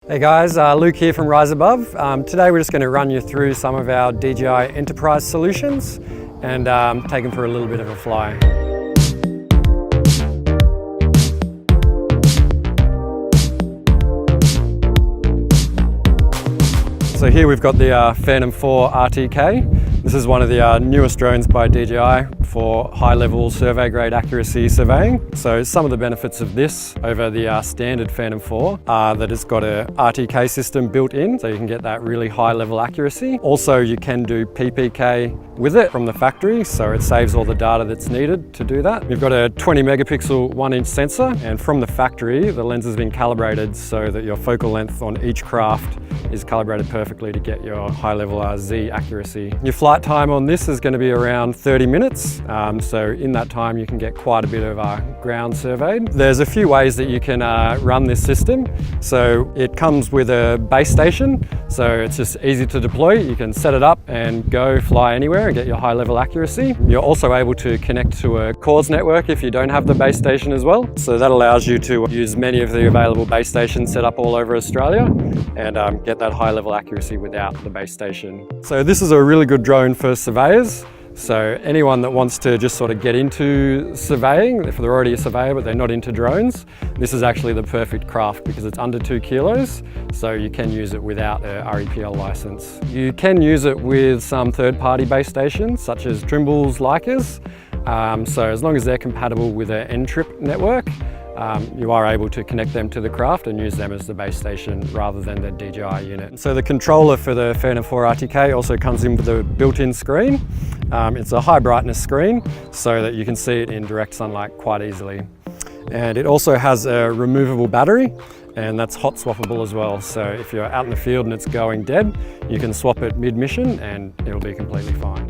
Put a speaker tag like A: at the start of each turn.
A: Hey guys, Luke here from Rise Above. Today we're just going to run you through some of our DJI Enterprise solutions and take them for a little bit of a fly. So here we've got the Phantom 4 RTK. This is one of the newest drones by DJI for high-level survey-grade accuracy surveying. So some of the benefits of this over the standard Phantom 4 are that it's got a RTK system built in, so you can get that really high-level accuracy. Also, you can do PPK with it from the factory, so it saves all the data that's needed to do that. We've got a 20 megapixel 1-inch sensor, and from the factory, the lens has been calibrated so that your focal length on each craft is calibrated perfectly to get your high-level Z accuracy. Your flight time on this is going to be around 30 minutes, so in that time you can get quite a bit of ground surveyed. There's a few ways that you can run this system. So it comes with a base station, so it's just easy to deploy. You can set it up and go fly anywhere and get your high-level accuracy. You're also able to connect to a CORS network if you don't have the base station as well. So that allows you to use many of the available base stations set up all over Australia and get that high-level accuracy without the base station. So this is a really good drone for surveyors. So anyone that wants to just sort of get into surveying, if they're already a surveyor but they're not into drones, this is actually the perfect craft because it's under 2 kilos, so you can use it without a REPL license. You can use it with some third-party base stations such as Trimble's Leicas. So as long as they're compatible with an N-trip network, you are able to connect them to the craft and use them as the base station rather than the DJI unit. So the controller for the Phantom 4 RTK also comes in with a built-in screen. It's a high brightness screen so that you can see it in direct sunlight quite easily. And it also has a removable battery, and that's hot swappable as well. So if you're out in the field and it's going dead, you can swap it mid-mission and it'll be completely fine.